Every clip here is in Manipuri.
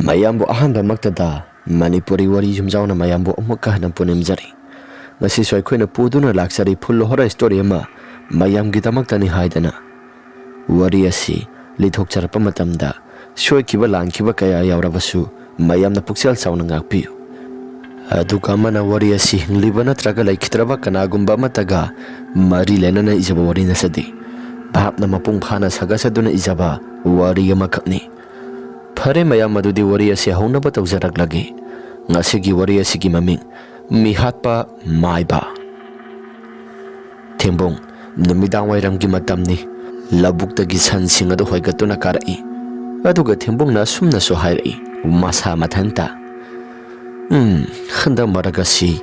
mayambu ahanba maktada Manipur Wari Yumjao na mayambu amukka hana punemjari ngasi soi khoina puduna laksari full horror story ama mayam gidamaktani haidana wari asi lithok charpa matamda soi kiba langkiba kaya yawrabasu mayamna puksel sauna ngakpiu aduka mana wari asi hingliba natraga laikhitraba kanagumba mataga mari lenana ijaba wari nasadi bhapna mapung phana sagasaduna ijaba wari amakakni Pare mayam madudi wari asi hauna ba tawjarak lagi ngasigi wari asi ki maming Mihatpa Maiba Thembong numidang wairam gi matamni labuk tagi sansing adu hoigatuna karai aduga thembong na sumna so hairai masa mathanta khanda maragasi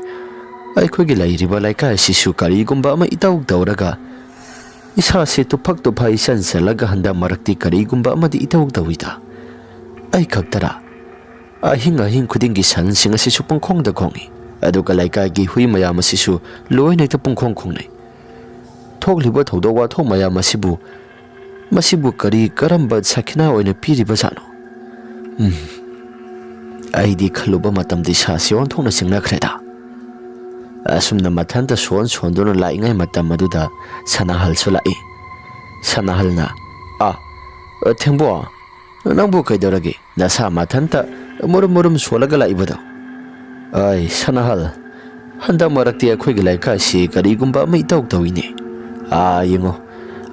aikhogi lairiba laika sisu kari gumba ama itau dauraga isa se tu phak tu phai san salaga handa marakti kari gumba ama di itau dawita ai kaktara ahing khudingi san singa sisu pungkhong da khongi aduga laika gi hui mayam sisu loi nei ta pungkhong khongnei thokliba thodo wa tho mayam masibu kari karamba sakhina oina piriba jano aidi khaluba matam di sa sion thona singna khreda asumna mathanta sondona laingai matam aduda sanahal sulai sanahalna thembo nangbu kaidorage nasa mathanta murum solaga laibada ai sanahal handa marakti akhoi gilaika si karigumba mai tawk tawine yengo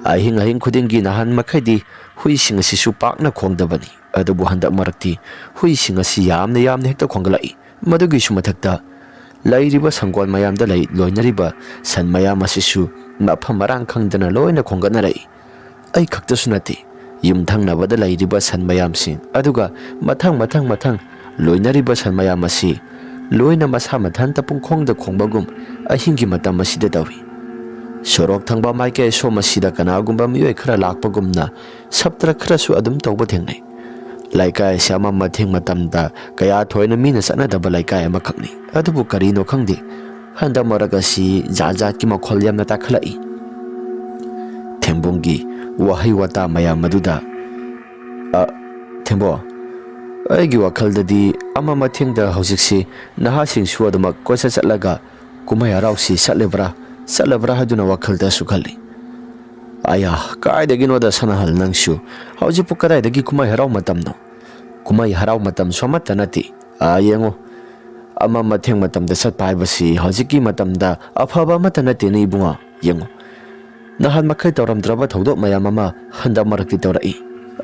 ahing khudingi nahan makhadi hui singa si supakna khongdabani adubu handa marakti hui singa si yamne hekta khonggalai madugi sumathakta lairiba sangwal mayamda lai loinariba san mayam asisu mafam marang khangdana loina khongganai ai khakta sunati yumthang nabada lairiba san mayam sing aduga mathang loinariba san mayam asi loina masa mathanta pungkhong da khongbagum ahingi matam asida dawi sorok thangba maike so masida kanagumba mioi khara lakpagumna saptra khara su adum tawba thengnai laika syama mathing matamda kaya thoina mina sana daba laika ama khakni adubu karino khangdi handa maragasi jaja ki makhol yamna takhlai thembongi wahai wata mayam maduda thembo aigi wakaldadi ama mathingda hojiksi nahasing suadama kosa chatlaga kumai arausi satlebra haduna wakhalda sukhali aya kaidagi noda sanahal nangsu hauji pukarai kumai harau matam somata nati yengo ama mathing matamda satpai basi hojiki matamda afaba mata nati ni bunga yengo nahal makai tawramdraba thodok mayam ama handa marakti tawrai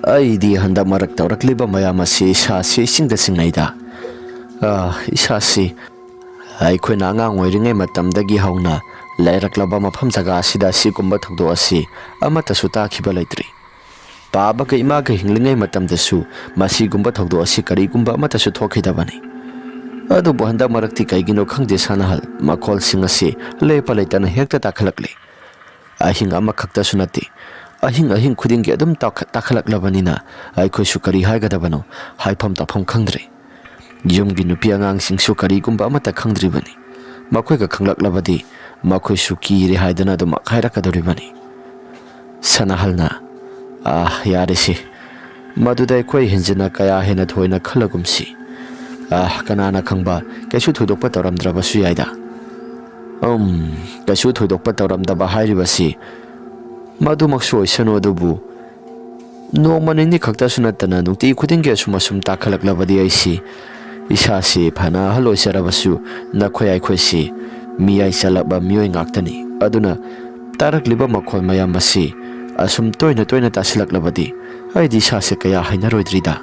aidi handa marak tawrakliba mayam asi sa si singda singnaida isa si ai khoina ngang oiringai matamdagi hauna lairaklaba mafam jaga asida si kumba thodok asi amata suta khiba laitri baba ka ima ka hinglingai matamdasu masi gumba thodok asi kari gumba amata su thokhidabani adu handa marakti kaigino khangde sanahal makhol singasi lepa laitana hekta takhalakle ahing ama khakta sunati ahing khudingi adum takhalaklabanina ai khoi sukari haigadabano haifam tafam khangdre yumgi nupi angang sing sukari gumba amata khangdri bani makhoi ka khanglaklabadi makhoi suki re haidana dum khairakadori bani sanahalna yarisi madudai khoi hinjina kaya hena thoina khalagumsi kanana khangba kaisu thudokpa tawramdrabasu yaida kaisu thudokpa tawramdaba hairibasi madumaksu oisano adubu nongmanini khakta sunatana nungti khudingi sumasum takhalaklabadi aisi isasi phana haloisarabasu nakhoi aikhoisi miyai salaba mioi ngaktani aduna tarakliba makhol mayam asi asum toina tasilaklabadi aidi sase kaya hainaroidrida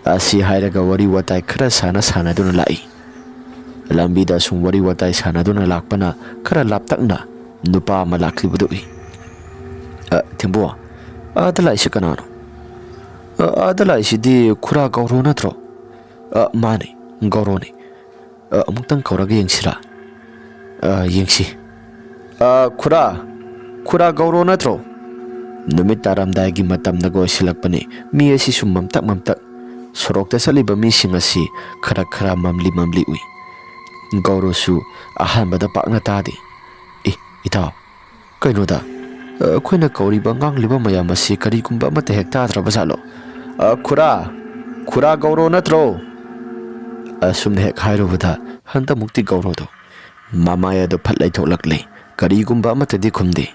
asi hairaga wari watai khara sana duna lai lambida sum wari watai sana duna lakpana khara laptakna nupa malaklibudui thembo adalai sikanano adalai sidi khura gauro natro mane gauroni amuktang kauraga yengsira yengsi khura gauro natro numit taramdagi matam nago silakpani mi asi summamtak sorokta saliba mi singasi khara mamli ui gauro su ahanbada pakna tadi ita kainoda khoina kauri bangang liba mayam asi kari kumba mate hekta tra basalo khura Khura Gauro natro. Asum hek hairubuda hanta mukti Gauro do. Mamaya do phatlai thoklakle. Karigumba amatadi khumdi.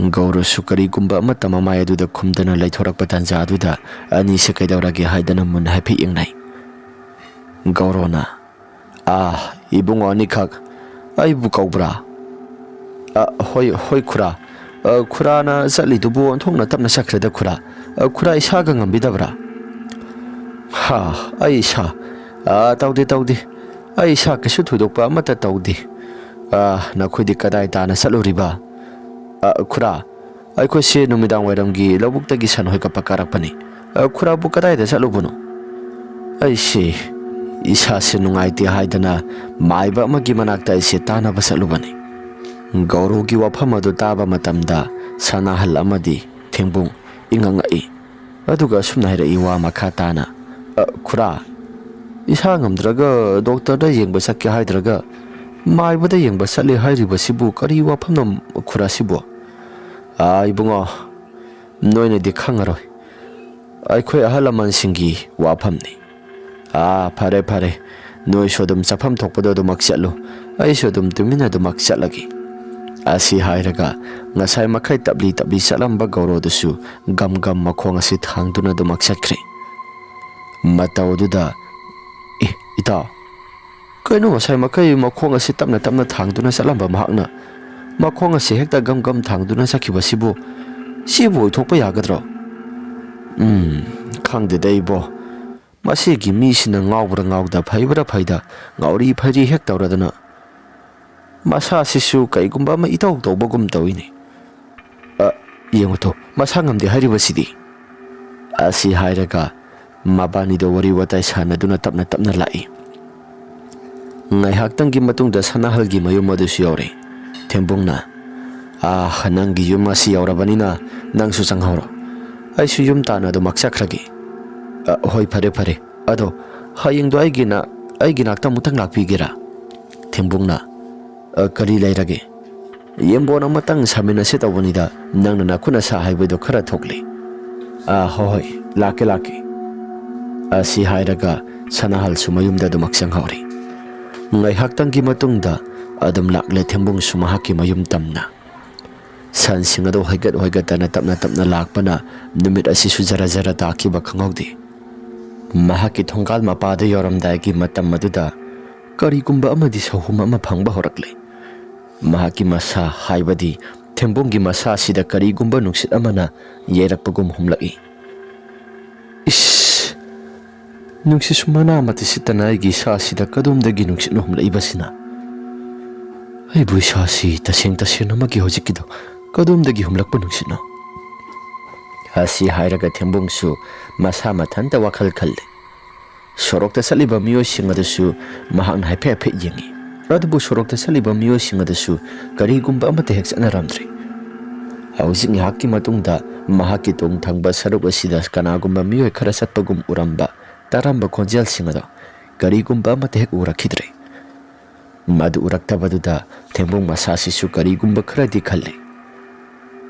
Gauro su karigumba amata mamaya do khumdana laithorakpa tanja aduda ani se kaidaurage haidana mun haipi ingnai. Gauro na ibungo ani khak ai bu kaubra. Hoi khura. Khura na zali dubu onthongna tapna sakreda khura. Khura isaga ngambidabra. Aisha. Tawdi. Aisha kasu thudokpa amata tawdi. Nakhudi kadai tana saluriba. Khura. Aiko se numidang wairamgi labuktagi sanhoi ka pakarakpani. Khura bu kadai da salubuno. Aishe. Isa se nungaiti haidana maiba amagi manakta ise tana basalubani. Gauro gi wafam adu taba matamda sanahal amadi thengbung ingangai. Aduga sumna hira iwa makha tana. Khura. Isa ngamdraga doctor da yengba sakya haidraga maiba da yengba sali hairiba sibu kari wafam nam khura sibu. Ibungo noina di khangaroi. Aikhoi ahalaman singi wafamni. Pare. Noi sodum sapam thokpado do maksalo. Ai sodum tumina do maksalagi. Asi hairaga ngasai makai tabli salamba Gauro dusu gam makhong asi thangduna do maksakre. Matawduda ita. Kaino ngasai makai makhong asi tapna thangduna salamba mahakna. Makhong asi hekta gam thangduna sakhiba sibu thokpa yagadro. Khangde deibo. Masigi misina ngawbra ngawda phaibra phaida ngawri phari hek tawradana masa sisu kaigumba ma itaw tawbagum tawini yengoto masa ngamde haribasidi asi hairaga mabani do wari watai sanaduna tapna lai ngai haktangi matungda sanahalgi mayum adusu yore thembungna nangi yum asi yawrabanina nangsu changhawro aisu yum tana do maksakhragi hoi pare ado hayeng do aigina tamutang lakpigera thembungna kari lairage yembona matang samina se tawbanida nangna nakuna sa haibedo khara thokle hoi lake asi hairaga sanahal sumayumda do maksang hawri ngai haktangi matungda adam lakle thembung sumahaki mayum tamna san singado hoigat tana tapna lakpana numit asi sujara takiba khangawdi Mahaki thongkal mapada yoramdagi matam maduda karigumba amadi sahum ama phangba horakle. Mahaki masa haibadi thembunggi masa sida karigumba nuksit amana yerakpagum humlaki. Nuksit sumana mati sitana igi sa sida kadumdagi nuksit no humlai basina. Ai bui sa si taseng amagi hojikido kadumdagi humlakpa nuksit no. Asi hairaga thembungsu masa mathanta wakhal khalle. Sorokta saliba miyo singadasu mahakna haipe yengi. Adubu sorokta saliba miyo singadasu karigumba amate hek sanaramdri. Hausing haki matungda mahaki tong thangba saruk asida kanagumba miyo khara satpagum uramba taramba khonjal singado karigumba amate hek urakidre. Madu uraktabaduda thembung masasisu karigumba kharadi khalle.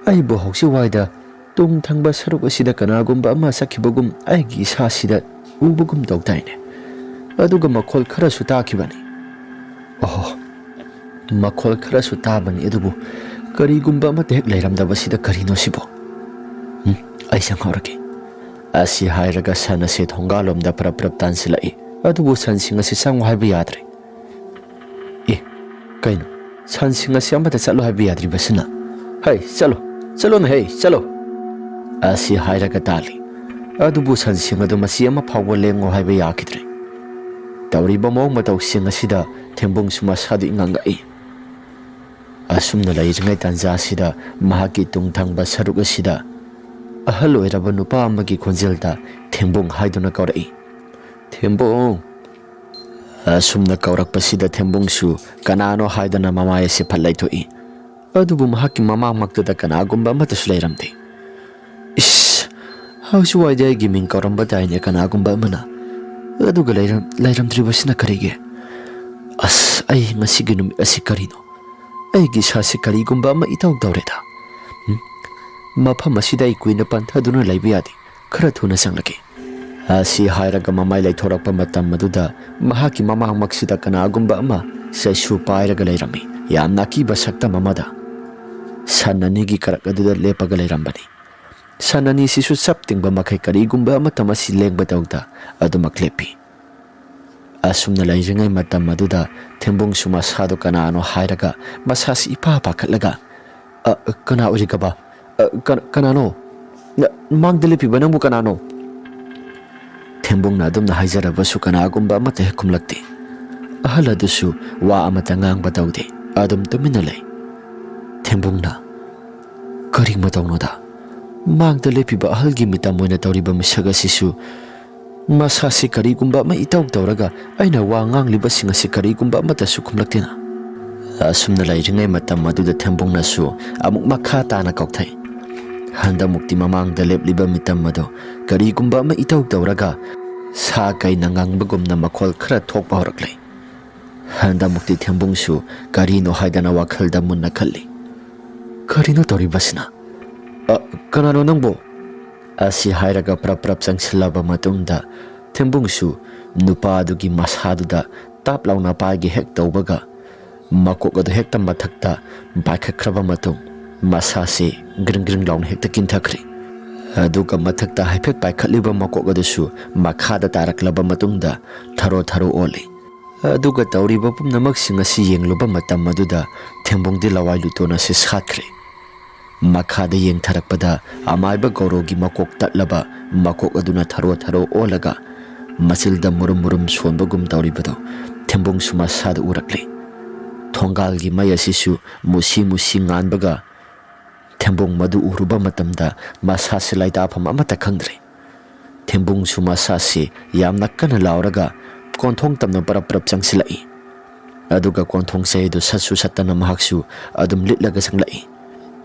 Ai bo hausi waida tung thangba saruk asida kanagumba ama sakhibagum aigi sa sida ubugum dawtaine aduga makhol khara su takibani makhol khara su tabani adubu karigumba amate hek leiramdaba sida karino sibo ai sanghorake asi hairaga sana se thongalomda prap tansilai adubu sansinga si sangwa haiba yadre kaino sansinga si amata chalo haiba yadri basina hai chalo na hey chalo asi hairaga tali adubu sansinga do masi ama phawwa lengo haiba yakidre tawriba mawng mataw singa sida thembung suma sadu ingangai asumna lairngai tanja sida mahaki tungthangba saruk asida ahal oiraba nupa amagi khonjelta thembung haiduna kaurai thembung asumna kaurakpasida thembungsu kanano haidana mamaya se phalai thoi adubu mahaki mama maktada kanagumba matasu leiramde hausi waidai giming kauramba daine kanagumba mana aduga leiramdribasina karige ai ngasigi numit asi karino aigi sasi karigumba ama itaw dawreda mafam asida ikuina panthaduna laiba yadi khara thuna sanglake ꯑꯁꯤ ꯍꯥꯏꯔꯒ ꯃꯃꯥꯏ ꯂꯩꯊꯣꯔꯛꯄ ꯃꯇꯝ ꯑꯗꯨꯗ ꯃꯍꯥꯛꯀꯤ ꯃꯃꯥꯡꯃꯛꯁꯤꯗ ꯀꯅꯥꯒꯨꯝꯕ ꯑꯃ ꯆꯩꯁꯨ ꯄꯥꯏꯔꯒ ꯂꯩꯔꯝꯃꯤ ꯌꯥꯝꯅ ꯑꯀꯤꯕ ꯁꯛꯇꯝ ꯑꯃꯗ ꯁꯟ ꯑꯅꯤꯒꯤ ꯀꯔꯛ ꯑꯗꯨꯗ ꯂꯦꯞꯄꯒ ꯂꯩꯔꯝꯕꯅꯤ ꯁꯟ ꯑꯅꯤꯁꯤꯁꯨ ꯆꯞ ꯇꯤꯡꯕ ꯃꯈꯩ ꯀꯔꯤꯒꯨꯝꯕ ꯑꯃꯠꯇ ꯃꯁꯤ ꯂꯦꯡꯕ ꯇꯧꯗ ꯑꯗꯨꯃꯛ ꯂꯦꯞꯄꯤ ꯑꯁꯨꯝꯅ ꯂꯩꯔꯤꯉꯩ ꯃꯇꯝ ꯑꯗꯨꯗ ꯊꯦꯝꯕꯨꯡꯁꯨ ꯃꯁꯥꯗꯣ ꯀꯅꯥꯅꯣ ꯍꯥꯏꯔꯒ ꯃꯁꯥꯁꯤ ꯏꯄꯥ ꯄꯥꯈꯠꯂꯒ ꯀꯅꯥ ꯑꯣꯏꯔꯤꯒꯕ ꯀꯅꯥꯅꯣ ꯃꯥꯡꯗ ꯂꯦꯞꯄꯤꯕ ꯅꯪꯕꯨ ꯀꯅꯥꯅꯣ ꯊꯦꯝꯕꯨꯡꯅ ꯑꯗꯨꯝꯅ ꯍꯥꯏꯖꯔꯕꯁꯨ ꯀꯅꯥꯒꯨꯝꯕ ꯑꯃꯠꯇ ꯍꯦꯛ ꯈꯨꯝꯂꯛꯇꯦ ꯑꯍꯜ ꯑꯗꯨꯁꯨ ꯋꯥ ꯑꯃꯠꯇ ꯉꯥꯡꯕ ꯇꯧꯗꯦ ꯑꯗꯨꯝ ꯇꯨꯃꯤꯟꯅ ꯂꯩ ꯊꯦꯝꯕꯨꯡꯅ ꯀꯔꯤ ꯃꯇꯧꯅꯣꯗ ꯃꯥꯡꯗ ꯂꯦꯞꯄꯤꯕ ꯑꯍꯜꯒꯤ ꯃꯤꯇꯝ ꯑꯣꯏꯅ ꯇꯧꯔꯤꯕ ꯃꯤꯁꯛ ꯑꯁꯤꯁꯨ ꯃꯁꯥꯁꯤ ꯀꯔꯤꯒꯨꯝꯕ ꯑꯃ ꯏꯇꯧ ꯇꯧꯔꯒ ꯑꯩꯅ ꯋꯥ ꯉꯥꯡꯂꯤꯕꯁꯤꯡ ꯑꯁꯤ ꯀꯔꯤꯒꯨꯝꯕ ꯑꯃꯠꯇꯁꯨ ꯈꯨꯝꯂꯛꯇꯦꯅ ꯑꯁꯨꯝꯅ ꯂꯩꯔꯤꯉꯩ ꯃꯇꯝ ꯑꯗꯨꯗ ꯊꯦꯝꯕꯨꯡꯅꯁꯨ ꯑꯃꯨꯛ ꯃꯈꯥ ꯇꯥꯅ ꯀꯧꯊꯩ ꯍꯟꯗꯛꯃꯨꯛꯇꯤ ꯃꯃꯥꯡꯗ ꯂꯦꯞꯂꯤꯕ ꯃꯤꯇꯝ ꯑꯗꯣ ꯀꯔꯤꯒꯨꯝꯕ ꯑꯃ ꯏꯇꯧ ꯇꯧꯔꯒ ꯁꯥ ꯀꯩꯅ ꯉꯪꯕꯒꯨꯝꯅ ꯃꯈꯣꯜ ꯈꯔ ꯊꯣꯛꯄ ꯍꯧꯔꯛꯂꯦ ꯍꯟꯗꯛꯃꯨꯛꯇꯤ ꯊꯦꯝꯕꯨꯡꯁꯨ ꯀꯔꯤꯅꯣ ꯍꯥꯏꯗꯅ ꯋꯥꯈꯜꯗ ꯃꯨꯟꯅ ꯈꯜꯂꯤ ꯀꯔꯤꯅꯣ ꯇꯧꯔꯤꯕꯁꯤꯅ ꯀꯅꯥꯅꯣ ꯅꯪꯕꯣ ꯑꯁꯤ ꯍꯥꯏꯔꯒ ꯄ꯭ꯔꯞ ꯆꯪꯁꯤꯜꯂꯕ ꯃꯇꯨꯡꯗ ꯊꯦꯝꯕꯨꯡꯁꯨ ꯅꯨꯄꯥ ꯑꯗꯨꯒꯤ ꯃꯁꯥꯗꯨꯗ ꯇꯥꯞ ꯂꯥꯎꯅ ꯄꯥꯏꯒꯦ ꯍꯦꯛ ꯇꯧꯕꯒ ꯃꯀꯣꯛ ꯑꯗꯨ ꯍꯦꯛꯇ ꯃꯊꯛꯇ ꯄꯥꯏꯈꯠꯈ꯭ꯔꯕ ꯃꯇꯨꯡ ꯃꯁꯥꯁꯤ ꯒ꯭ꯔꯤꯡ ꯂꯥꯎꯅ ꯍꯦꯛꯇ ꯀꯤꯟꯊꯈ꯭ꯔꯦ ꯑꯗꯨꯒ ꯃꯊꯛꯇ ꯍꯥꯏꯐꯦꯠ ꯄꯥꯏꯈꯠꯂꯤꯕ ꯃꯀꯣꯛ ꯑꯗꯨꯁꯨ ꯃꯈꯥꯗ ꯇꯥꯔꯛꯂꯕ ꯃꯇꯨꯡꯗ ꯊꯔꯣ ꯑꯣꯜꯂꯤ ꯑꯗꯨꯒ ꯇꯧꯔꯤꯕ ꯄꯨꯝꯅꯃꯛꯁꯤꯡ ꯑꯁꯤ ꯌꯦꯡꯂꯨꯕ ꯃꯇꯝ ꯑꯗꯨꯗ ꯊꯦꯝꯕꯨꯡꯗꯤ ꯂꯋꯥꯏ ꯂꯨꯇꯣꯟ ꯑꯁꯤ ꯁꯥꯠꯈ꯭ꯔꯦ ꯃꯈꯥꯗ ꯌꯦꯡꯊꯔꯛꯄꯗ ꯑꯃꯥꯏꯕ ꯒꯧꯔꯣꯒꯤ ꯃꯀꯣꯛ ꯇꯠꯂꯕ ꯃꯀꯣꯛ ꯑꯗꯨꯅ ꯊꯔꯣ ꯑꯣꯜꯂꯒ ꯃꯆꯤꯜꯗ ꯃꯨꯔꯨꯝ ꯁꯣꯟꯕꯒꯨꯝ ꯇꯧꯔꯤꯕꯗꯣ ꯊꯦꯝꯕꯨꯡꯁꯨ ꯃꯁꯥꯗ ꯎꯔꯛꯂꯤ ꯊꯣꯡꯒꯥꯜꯒꯤ ꯃꯩ ꯑꯁꯤꯁꯨ ꯃꯨꯁꯤ ꯉꯥꯟꯕꯒ ꯊꯦꯝꯕꯨꯡ ꯃꯗꯨ ꯎꯔꯨꯕ ꯃꯇꯝꯗ ꯃꯁꯥꯁꯤ ꯂꯩꯇꯥꯐꯝ ꯑꯃꯠꯇ ꯈꯪꯗ꯭ꯔꯦ ꯊꯦꯝꯕꯨꯡꯁꯨ ꯃꯁꯥꯁꯤ ꯌꯥꯝꯅ ꯀꯟꯅ ꯂꯥꯎꯔꯒ ꯀꯣꯟꯊꯣꯡ ꯇꯝꯅ ꯄꯔꯞ ꯆꯪꯁꯤꯜꯂꯛꯏ ꯑꯗꯨꯒ ꯀꯣꯟꯊꯣꯡ ꯆꯩ ꯑꯗꯨ ꯁꯠꯁꯨ ꯁꯠꯇꯅ ꯃꯍꯥꯛꯁꯨ ꯑꯗꯨꯝ ꯂꯤꯠꯂꯒ ꯆꯪꯂꯛꯏ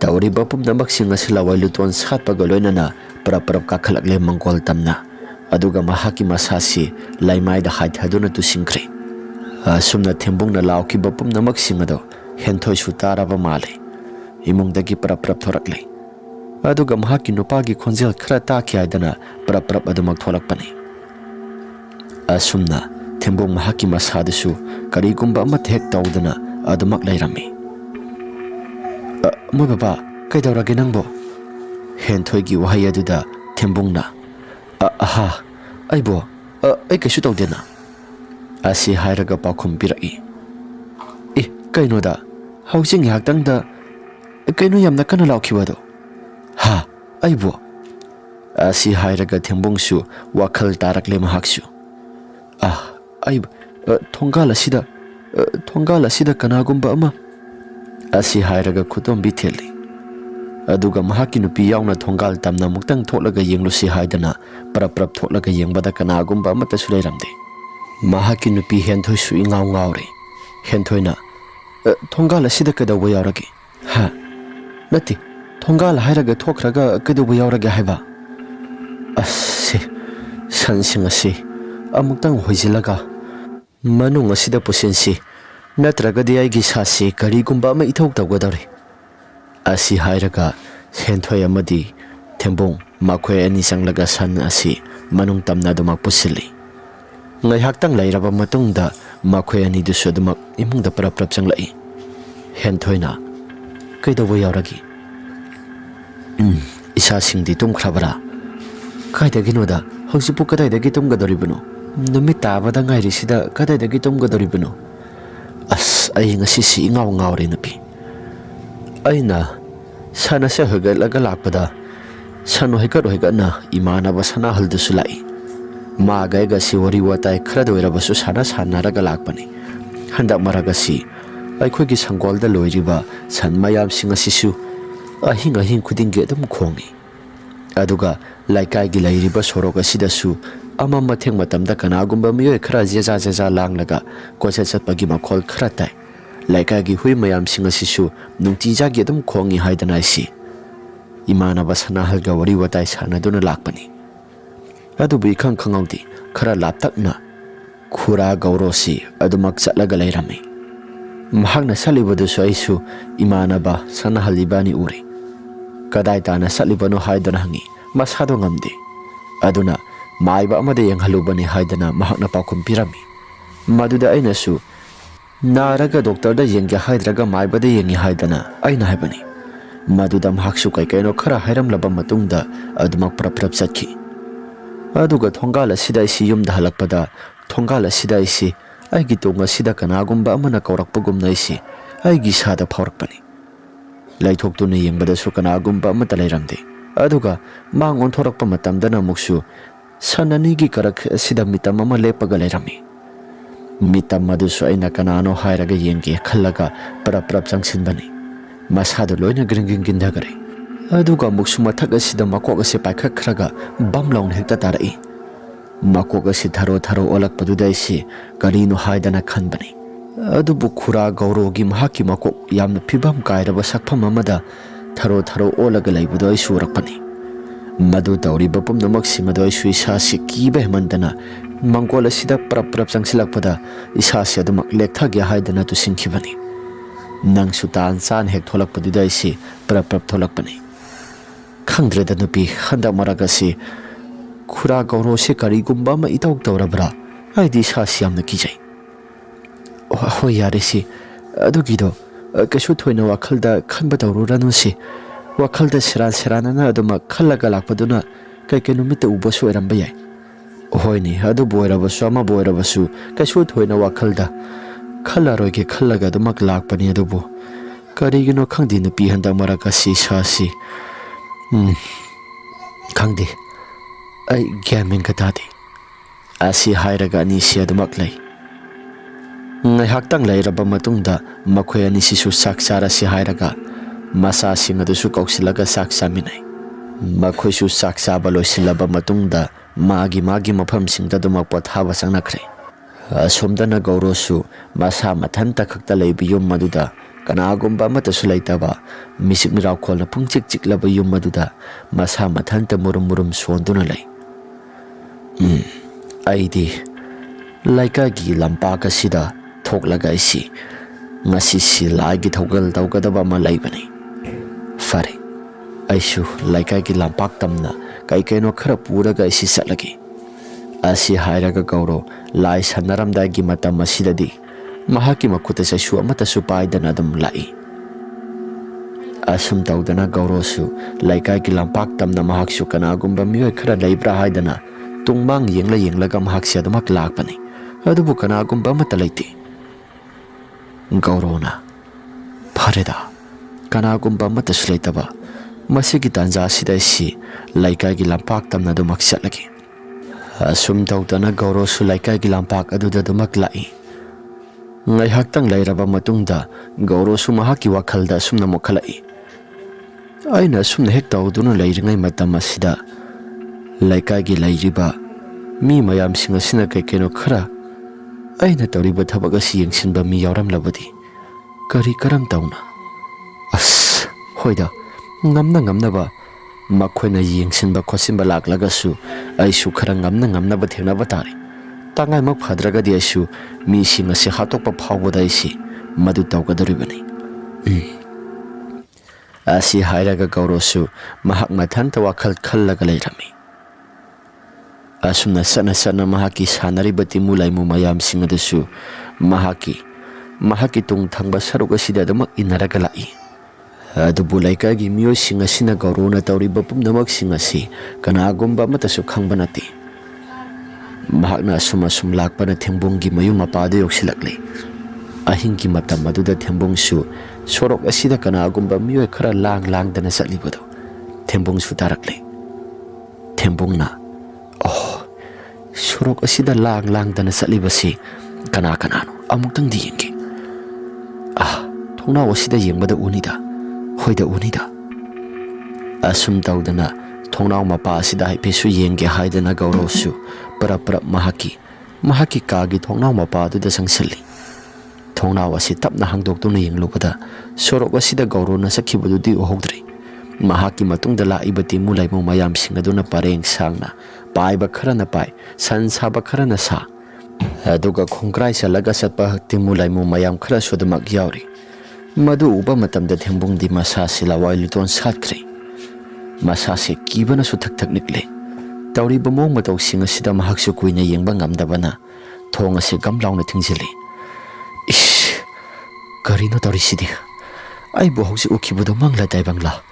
ꯇꯧꯔꯤꯕ ꯄꯨꯝꯅꯃꯛꯁꯤꯡ ꯑꯁꯤ ꯂꯋꯥꯏ ꯂꯨꯇꯣꯟ ꯁꯥꯠꯄꯒ ꯂꯣꯏꯅꯅ ꯄꯔꯞ ꯀꯥꯈꯠꯂꯛꯂꯦ ꯃꯪꯒꯣꯜ ꯇꯝꯅ ꯑꯗꯨꯒ ꯃꯍꯥꯛꯀꯤ ꯃꯁꯥꯁꯤ ꯂꯩꯃꯥꯏꯗ ꯍꯥꯏꯊꯗꯨꯅ ꯇꯨꯁꯤꯟꯈ꯭ꯔꯦ ꯑꯁꯨꯝꯅ ꯊꯦꯝꯕꯨꯡꯅ ꯂꯥꯎꯈꯤꯕ ꯄꯨꯝꯅꯃꯛꯁꯤꯡ ꯑꯗꯣ ꯍꯦꯟꯊꯣꯏꯁꯨ ꯇꯥꯔꯕ ꯃꯥꯜꯂꯦ ꯏꯃꯨꯡꯗꯒꯤ ꯄꯔꯞ ꯊꯣꯔꯛꯂꯦ ꯑꯗꯨꯒ ꯃꯍꯥꯛꯀꯤ ꯅꯨꯄꯥꯒꯤ ꯈꯣꯟꯖꯦꯜ ꯈꯔ ꯇꯥꯈꯤ ꯍꯥꯏꯗꯅ ꯄꯔꯞ ꯑꯗꯨꯃꯛ ꯊꯣꯛꯂꯛꯄꯅꯤ ꯑꯁꯨꯝꯅ ꯊꯦꯝꯕꯨꯡ ꯃꯍꯥꯛꯀꯤ ꯃꯁꯥꯗꯨꯁꯨ ꯀꯔꯤꯒꯨꯝꯕ ꯑꯃꯠꯇ ꯍꯦꯛ ꯇꯧꯗꯅ ꯑꯗꯨꯃꯛ ꯂꯩꯔꯝꯃꯤ ꯃꯣꯏ ꯕꯕꯥ ꯀꯩꯗꯧꯔꯒꯦ ꯅꯪꯕꯣ ꯍꯦꯟꯊꯣꯏꯒꯤ ꯋꯥꯍꯩ ꯑꯗꯨꯗ ꯊꯦꯝꯕꯨꯡꯅ ꯑꯍꯥ ꯑꯩꯕꯣ ꯑꯩ ꯀꯩꯁꯨ ꯇꯧꯗꯦꯅ ꯑꯁꯤ ꯍꯥꯏꯔꯒ ꯄꯥꯎꯈꯨꯝ ꯄꯤꯔꯛꯏ ꯀꯩꯅꯣꯗ ꯍꯧꯖꯤꯛ ꯉꯥꯏꯍꯥꯛꯇꯪꯗ ꯀꯩꯅꯣ ꯌꯥꯝꯅ ꯀꯟꯅ ꯂꯥꯎꯈꯤꯕꯗꯣ ꯍꯥ ꯑꯩꯕꯣ ꯑꯁꯤ ꯍꯥꯏꯔꯒ ꯊꯦꯝꯕꯨꯡꯁꯨ ꯋꯥꯈꯜ ꯇꯥꯔꯛꯂꯦ ꯃꯍꯥꯛꯁꯨ ꯑꯩ ꯊꯣꯡꯒꯥꯜ ꯑꯁꯤꯗ ꯀꯅꯥꯒꯨꯝꯕ ꯑꯃ ꯑꯁꯤ ꯍꯥꯏꯔꯒ ꯈꯨꯇꯣꯝꯕꯤ ꯊꯦꯠꯂꯤ ꯑꯗꯨꯒ ꯃꯍꯥꯛꯀꯤ ꯅꯨꯄꯤ ꯌꯥꯎꯅ ꯊꯣꯡꯒꯥꯜ ꯇꯝꯅ ꯑꯃꯨꯛꯇꯪ ꯊꯣꯛꯂꯒ ꯌꯦꯡꯂꯨꯁꯤ ꯍꯥꯏꯗꯅ ꯄꯔꯞ ꯊꯣꯛꯂꯒ ꯌꯦꯡꯕꯗ ꯀꯅꯥꯒꯨꯝꯕ ꯑꯃꯠꯇꯁꯨ ꯂꯩꯔꯝꯗꯦ ꯃꯍꯥꯛꯀꯤ ꯅꯨꯄꯤ ꯍꯦꯟꯊꯣꯏꯁꯨ ꯏꯉꯥꯎ ꯉꯥꯎꯔꯦ ꯍꯦꯟꯊꯣꯏꯅ ꯊꯣꯡꯒꯥꯜ ꯑꯁꯤꯗ ꯀꯩꯗꯧꯕ ꯌꯥꯎꯔꯒꯦ ꯅꯠꯇꯦ ꯊꯣꯡꯒꯥꯜ ꯍꯥꯏꯔꯒ ꯊꯣꯛꯈ꯭ꯔꯒ ꯀꯩꯗꯧꯕ ꯌꯥꯎꯔꯒꯦ ꯍꯥꯏꯕ ꯁꯟꯁꯤꯡ ꯑꯁꯤ ꯑꯃꯨꯛꯇꯪ ꯍꯣꯏꯖꯤꯜꯂꯒ ꯃꯅꯨꯡ ꯑꯁꯤꯗ ꯄꯨꯁꯤꯟꯁꯤ ꯅꯠꯇ꯭ꯔꯒꯗꯤ ꯑꯩꯒꯤ ꯁꯥꯁꯤ ꯀꯔꯤꯒꯨꯝꯕ ꯑꯃ ꯏꯊꯧ ꯇꯧꯒꯗꯧꯔꯤ ꯑꯁꯤ ꯍꯥꯏꯔꯒ ꯍꯦꯟꯊꯣꯏ ꯑꯃꯗꯤ ꯊꯦꯝꯕꯨꯡ ꯃꯈꯣꯏ ꯑꯅꯤ ꯆꯪꯂꯒ ꯁꯟ ꯑꯁꯤ ꯃꯅꯨꯡ ꯇꯝꯅ ꯑꯗꯨꯃꯛ ꯄꯨꯁꯤꯜꯂꯤ ꯉꯥꯏꯍꯥꯛꯇꯪ ꯂꯩꯔꯕ ꯃꯇꯨꯡꯗ ꯃꯈꯣꯏ ꯑꯅꯤꯗꯨꯁꯨ ꯑꯗꯨꯃꯛ ꯏꯃꯨꯡꯗ ꯄꯔꯞ ꯆꯪꯂꯛꯏ ꯍꯦꯟꯊꯣꯏꯅ ꯀꯩꯗꯧꯕ ꯌꯥꯎꯔꯒꯦ ꯏꯁꯥꯁꯤꯡꯗꯤ ꯇꯨꯝꯈ꯭ꯔꯕꯔꯥ ꯀꯥꯏꯗꯒꯤꯅꯣꯗ ꯍꯧꯖꯤꯛꯄꯨ ꯀꯗꯥꯏꯗꯒꯤ ꯇꯨꯝꯒꯗꯧꯔꯤꯕꯅꯣ ꯅꯨꯃꯤꯠ ꯇꯥꯕꯗ ꯉꯥꯏꯔꯤꯁꯤꯗ ꯀꯗꯥꯏꯗꯒꯤ ꯇꯨꯝꯒꯗꯧꯔꯤꯕꯅꯣ ꯑꯩ ꯉꯁꯤꯁꯤ ꯏꯉꯥꯎ ꯉꯥꯎꯔꯦ ꯅꯨꯄꯤ ꯑꯩꯅ ꯁꯟ ꯑꯁꯦ ꯍꯣꯏꯒꯠꯂꯒ ꯂꯥꯛꯄꯗ ꯁꯟ ꯍꯣꯏꯒꯠꯅ ꯏꯃꯥꯟꯅꯕ ꯁꯅꯥꯍꯜꯗꯨꯁꯨ ꯂꯥꯛꯏ ꯃꯥꯒ ꯑꯩꯒꯁꯤ ꯋꯥꯔꯤ ꯋꯥꯇꯥꯏ ꯈꯔꯗ ꯑꯣꯏꯔꯕꯁꯨ ꯁꯥꯟꯅꯔꯒ ꯂꯥꯛꯄꯅꯤ ꯍꯟꯗꯛ ꯃꯔꯛ ꯑꯁꯤ ꯑꯩꯈꯣꯏꯒꯤ ꯁꯪꯒꯣꯜꯗ ꯂꯣꯏꯔꯤꯕ ꯁꯟ ꯃꯌꯥꯝꯁꯤꯡ ꯑꯁꯤꯁꯨ ꯑꯍꯤꯡ ꯈꯨꯗꯤꯡꯒꯤ ꯑꯗꯨꯝ ꯈꯣꯡꯏ ꯑꯗꯨꯒ ꯂꯩꯀꯥꯏꯒꯤ ꯂꯩꯔꯤꯕ ꯁꯣꯔꯣꯛ ꯑꯁꯤꯗꯁꯨ ꯃꯊꯦꯡ ꯃꯇꯝꯗ ꯀꯅꯥꯒꯨꯝꯕ ꯃꯤꯑꯣꯏ ꯈꯔ ꯖꯦꯖꯥ ꯂꯥꯡꯂꯒ ꯀꯣꯏꯆꯠ ꯆꯠꯄꯒꯤ ꯃꯈꯣꯜ ꯈꯔ ꯇꯥꯏ ꯂꯩꯀꯥꯏꯒꯤ ꯍꯨꯏ ꯃꯌꯥꯝꯁꯤꯡ ꯑꯁꯤꯁꯨ ꯅꯨꯡꯇꯤꯖꯥꯒꯤ ꯑꯗꯨꯝ ꯈꯣꯡꯏ ꯍꯥꯏꯗꯅ ꯑꯩꯁꯤ ꯏꯃꯥꯟꯅꯕ ꯁꯅꯥꯍꯜꯒ ꯋꯥꯔꯤ ꯋꯥꯇꯥꯏ ꯁꯥꯟꯅꯗꯨꯅ ꯂꯥꯛꯄꯅꯤ ꯑꯗꯨꯕꯨ ꯏꯈꯪ ꯈꯪꯍꯧꯗꯦ ꯈꯔ ꯂꯥꯞꯇꯛꯅ ꯈꯨꯔꯥ ꯒꯧꯔꯣꯁꯤ ꯑꯗꯨꯃꯛ ꯆꯠꯂꯒ ꯂꯩꯔꯝꯃꯤ ꯃꯍꯥꯛꯅ ꯆꯠꯂꯤꯕꯗꯨꯁꯨ ꯑꯩꯁꯨ ꯏꯃꯥꯟꯅꯕ ꯁꯅꯥꯍꯜ ꯏꯕꯥꯅꯤ ꯎꯔꯦ ꯀꯗꯥꯏ ꯇꯥꯅ ꯆꯠꯂꯤꯕꯅꯣ ꯍꯥꯏꯗꯨꯅ ꯍꯪꯉꯤ ꯃꯁꯥꯗꯣ ꯉꯝꯗꯦ ꯑꯗꯨꯅ Maiba amada yenghalubani haidana mahakna paukhum pirami. Maduda ainasu naraga doctor da yengya haidraga Maiba da yengi haidana aina haibani. Maduda mahaksu kaino khara hairamlaba matungda adumak prap satki. Aduga thongala sida isi yumda halakpada thongala sida isi aigi tonga sida kanagumba amana kaurakpagumna isi aigi sada phaurakpani. Laithokduna yengbadasu kanagumba amata lairamde. Aduga mang onthorakpa matamdana muksu sananigi karak sida mitam ama lepaga lairami. Mitam madusu aina kanano hairaga yenge khallaga prap changsinbani. Masada loina gringing gindagare. Aduga muksu mathak asida makok ase paikhakraga bamlaun hekta tarai. Makok ase tharo olakpaduda isi karino haidana khanbani. Adubu khura gaurogi mahaki makok yamna phibam kairaba sakpham amada tharo olaga laibudo ai surakpani. Madu tauriba pumnamak simado ai sui sasi kiba hemandana mangkol asida prap changsilakpada isasi adumak lekthagya haidana tu sinkhibani. Nang sutan san hek tholakpaduda isi prap tholakpani. Khangdreda nupi handa maragasi khura gauro se karigumba ma itauk taurabra aidi sasi yamna kijai. Hoi yarisi adugido kasu thoina wakhalda khanba taururanu si wakhalda seranana aduma khallaga lakpaduna kai numita ubasu eramba yai. Hoini adu boirabasu ama boirabasu kasu thoina wakhalda khallaroge khallaga adumak lakpani adubu karigino khangdi nupi handa maragasi sasi khangdi ai gyamin katadi asi hairaga ani si adumak lai. Ngaihaktan lairaba matungda makhoi ani sisu sak sarasi hairaga masa sing adusu kausilaga sak saminai. Makhoi su sak saba loisilaba matungda magi mafam singda dumak pothaba sangnakre. Asomdana gaurosu masa mathanta khakta leibi yum maduda kanagumba amatasu laitaba misik mirau kholna pungchik chiklaba yum maduda masa mathanta murum sonduna lai. Aidi laikagi lampaka sida thoklaga isi ngasi silagi thogal tawgadaba ma laibani. Fare aisu laikagi lampak tamna kaino khara puraga isi satlagi. Asi hairaga gauro lai sanaramdagi matam asidadi mahaki makuta sasu amatasu paidana dum lai. Asum tawdana gaurosu laikagi lampak tamna mahaksu kanagumba miyoi khara laibra haidana tungmang yenglaga mahaksia damak lakpani. Adubu kanagumba amata laiti. Gaurona Pareda kanagumba amatasu laitaba masigi tanza sida isi laikagi lampak tamna dumak satlagi. Asum tawdana gaurosu laikagi lampak aduda dumak lai. Ngaihaktan lairaba matungda gaurosu mahaki wakhalda sumna mokhalai. Aina sumna hek tawduna lairingai matam asida laikagi lairiba mi mayam singa sina kaino khara aina tawriba thabak asi yengsinba mi yauramlabadi kari karam tawna as hoida ngamnaba makhoina yengsinba khosinba laklagasu aisu khara ngamnaba thengnaba tari tangai mak phadragadi aisu mi singa se hatokpa phawbada isi madu tawgadoribani. Asi hairaga gaurosu mahak mathanta wakhal khallaga lairami. Asumna sana mahaki sanaribati mulai mayam singadusu mahaki tung thangba saruga sida damak inaraga lai. Adubu laikagi miyoi singa sina gaurona tawriba pumnamak singasi kanagumba amatasu khangba nati. Mahakna asum lakpana thembunggi mayum mapadu yoksilakle. Ahinggi matam maduda thembungsu sorok asida kanagumba miyoi khara lang dana satlibado thembungsu tarakle. Thembungna sorok asida lang dana satlibasi kanano amuktang di yengge. Thongnaw asida yengbada unida hoida unida. Asum tawdana thongnaw mapa asida haipesu yengge haidana gaurosu prap mahaki kagi thongnaw mapa aduda sangsalli. Thongnaw asi tapna hangdoktuna yenglubada sorok asida gaurona sakhibadudi uhogdri. Mahaki matungda laibati mulai mayam singaduna pareng sangna paiba kharana pai san saba kharana sa aduga khongkrai salaga satpa timulai mayam khara sodamak yauri. Madu uba matamda thembungdi masa sila wailuton satkre. Masa se kibana su thak nikle Tawriba mawng matawsing asida mahaksu kuina yengba ngamdabana thong ase gam launa thingzili. Ish, karino tawrisidi. Ai bo hausi ukhibudo mangla daibangla.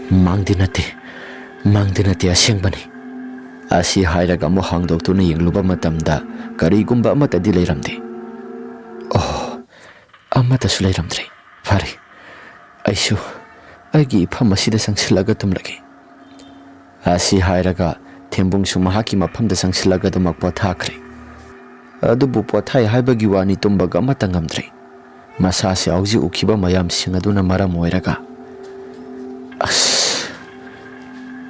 Mangdi nate asengbani. Asi hairaga mo hangdoktuna yengluba matamda karigumba amatadi leiramde. Oh, amatasu leiramdre. Fare. Aisu aigi ifam asida sangsilaga tumlage. Asi hairaga thembungsu mahaki mafamda sangsilaga dumak pothakre. Adubu pothai haibagi wani tumbaga amata ngamdre. Masasi auji ukhiba mayamsing aduna maram oiraga. As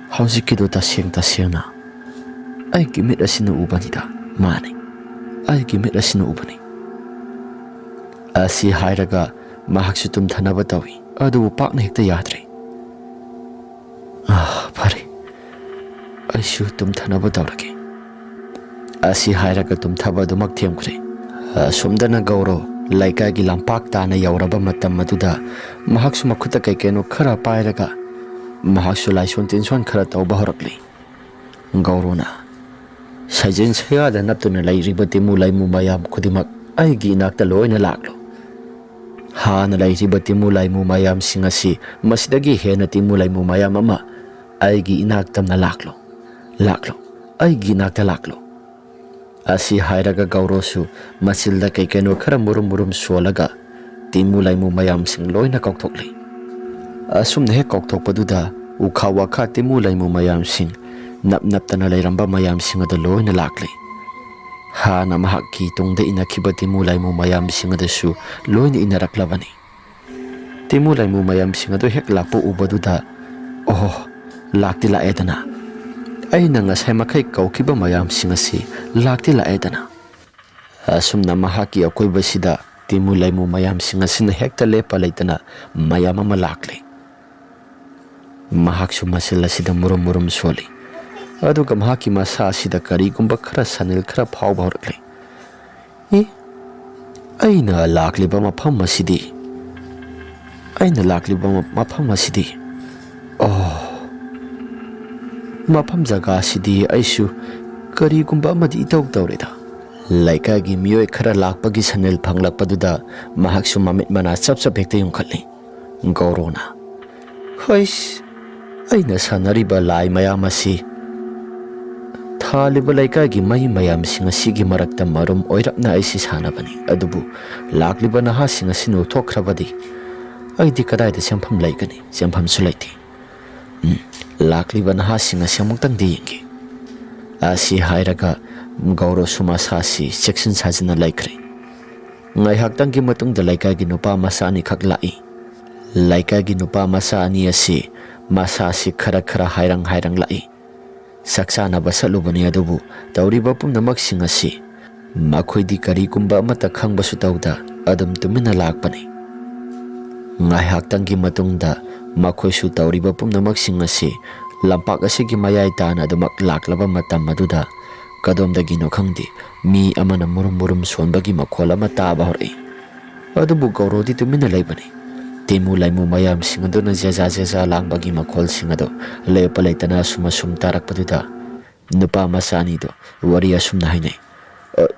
haujikido tasengna aigi mit asina ubanida mane aigi mit asina ubani. Asi hairaga mahaksu tumthanaba tawi adubu pakna hekta yadre. Fare aisu tumthanaba tawrage. Asi hairaga tumthaba dumak themkre. Somdana gauro laikagi lampak tana yauraba matam maduda mahaksu makhuta kaikeno khara pairaga mahaksu laison tension khara tawba horakli. Gaurona sajen sayada naptuna lairiba timu laimu mayam khudimak aigi inakta loina laklo. Hana lairiba timu laimu mayam singasi masidagi hena timu laimu mayam ama aigi inaktamna laklo aigi inakta laklo. Asi hairaga gaurosu masilda kaikeno khara murum solaga timu laimu mayam sing loina kokthokli. Asumna he kokthokpaduda ukha wakha timu laimu mayam sing naptana lairamba mayam sing ado loina lakli. Hana mahakki tungda inakhiba timu laimu mayam sing adasu loina inaraklabani. Timu laimu mayam sing ado hek lakpo ubaduda oh lakti laedana. Aina ngasai makai kaukiba mayam sing asi lakti laedana. Asumna mahaki akoiba sida timu laimu mayam sing asina hekta lepa laitana mayam ama lakli. Mahaksu masila sida murum soli. Aduga mahaki masa sida karigumba khara sanil khara phawba horakli. Aina lakliba mafam masidi. Oh, mafam jaga sidi aisu karigumba amadi itaw tawreda. Laikagi miyoi khara lakpagi sanil phanglakpaduda mahaksu mamit mana chap hekta yungkhatli. Gaurona hois aina sanariba lai mayam asi thaliba laikagi mai mayam singa sigi marakta marum oirapna aisi sanabani. Adubu lakliba naha singa sinu thokhrabadi aidi kadaida sempham laikani sempham sulaiti. Lakliba naha singa semuktang diyingi. Asi hairaga gauro sumasasi section sajina laikre. Ngai haktangi matungda laikagi nupa masa ani khak lai. Laikagi nupa masa ani asi masasi khara hairang lai. Saksana basalubani adubu tawriba pumnamak sing asi makhoi karigumba amata khangbasu tawda adum tumina lakpani. Ngai haktangi matungda makhoi su tawriba pumnamak sing asi lampak asigi mayai tana adumak laklaba matam maduda kadomdagi no khangdi mi amana murum sonbagi makhol ama taba hori. Adubu gaurodi tumina laibani. Timu laimu mayam sing aduna jaja langbagi makhol sing ado lepa laitana sum tarakpaduda nupa masani do wari asumna hainai.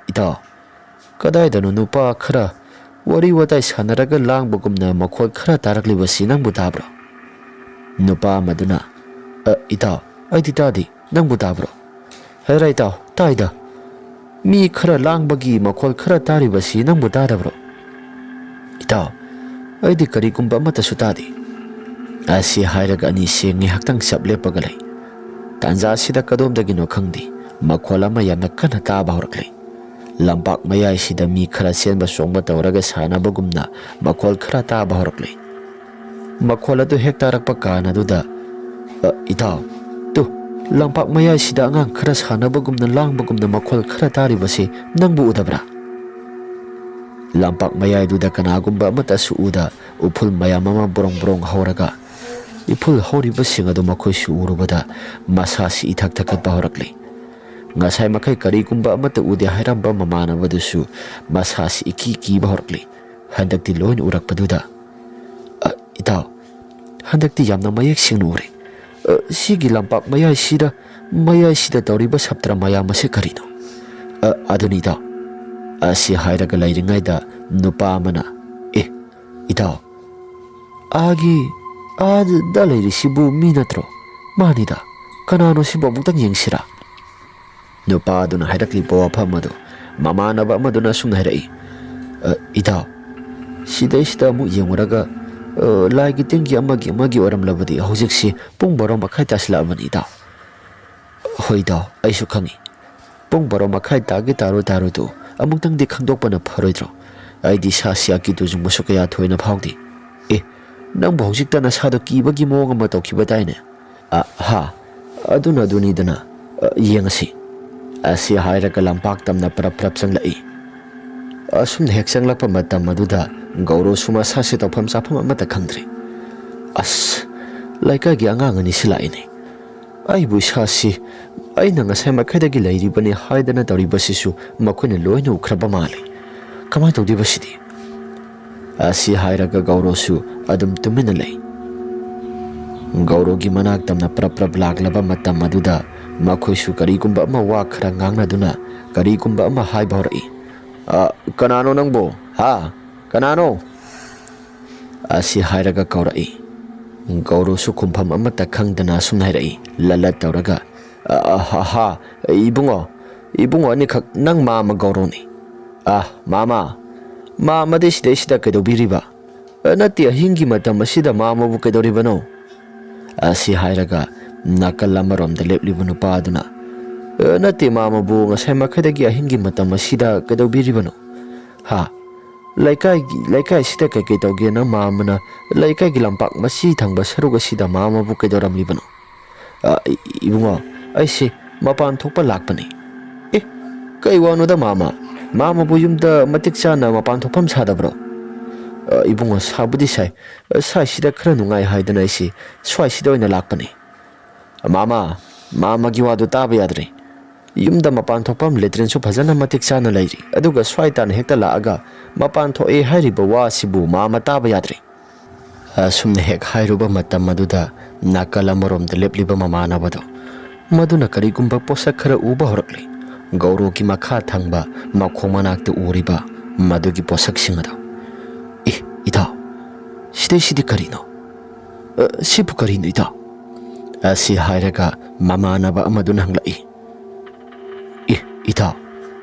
Ita kadaidano nupa khara wari watai sanaraga langbagumna makhol khara taraklibasi nangbu tabro. Nupa maduna ita aidi tadi nangbu tabro. Hera ita taida mi khara langbagi makhol khara taribasi nangbu tadabro. Ita aidi karigumba amata sutadi. Asi hairaga ani sengi haktang sable pagalai. Tanza sida kadomdagi no khangdi makhol ama yamna kana taba horakli. Lampak mayai sida mi khara senba songba tawraga sanabagumna makhol khara taba horakli. Makhol adu hektarakpa kana duda ita tu lampak mayai sida angang khara sanabagumna langbagumna makhol khara taribasi nangbu udabra. Lampak mayai duda kanagumba amata suuda upul mayam ama borong hauraga. Ipul hauriba sing adu makhoi suurubada masasi ithak thakatba horakli. Ngasai makai karigumba amata ude hairamba mamanabadusu masasi iki horakli. Handakti loin urakpaduda ita handakti yamna mayek sing nuri Sigi lampak mayai sida tauriba saptra mayam ase karino adunida asi hairaga lairingaida nupa amana ida agi da lairisibu mi natro manida kanano sibu amutang yengsira nupa aduna hairakli wafam adu mamanaba amaduna sumna hairai ida sida amu yenguraga laigi tinggi amagi oram labadi hojiksi pung baro makai tasla amani ida hoida aisu khangi pung baro makai tagi taro tu amungtang di khangdokpana pharoidro aidi sasia ki tu jung masukaya thoina phawdi nang bhojik ta na sado kibagi mong ma tokhiba daine ha aduna dana yengasi asi haira ka lampak tamna prap changlai asum hek changlakpa matam maduda gauro suma sase tofam chafam amata khangdre as laika gi anga ngani silaine ai bu sasi ai na ngasai makhadagi lairi bani haidana tari basisu makhone loina ukhraba male kamai tawdi basidi asi hairaga gauro su adum tumina lei gauro gi manak tamna prap laglaba matam maduda makhoi su kari gumba ma wa khara ngangna duna kari gumba ma hai baurai kanano nangbo ha kanano asi hairaga kaurai gauro su kumpham amata khangdana sumnairai lalat tawraga ha ibungo ni khak nang mama gauro ni mama de sida kedobiriba nati ahingi matam asida mama bu kedoribano asi hairaga nakal amarom da leplibu nupa aduna nati mama bu ngasai makhadagi ahingi matam asida kedobiribano ha laikai sida kai tawge na mamana laikai gi lampak masi thangba saruga sida mama bu kedoramlibano ibungo aisi mapan thokpa lakpani kai wano da mama bu yumda matik chana mapan thokpam sadabro ibungo sabudi sai sida khara nungai haidana aisi swai sida oina lakpani mama gi wadu taba yadre yumda mapan thokpam letrin su phajana matik chana lairi aduga swai tan hekta laaga mapan tho hairiba wa sibu mama taba yadre sumne hek hairuba matam maduda nakala morom de lepliba mamana bado maduna karigumba posak khara uba horakle gauro ki makha thangba makhomanak te uriba madugi posak singada ida sidi karino sibu karino ida asi hairaga mamana ba amaduna hanglai ida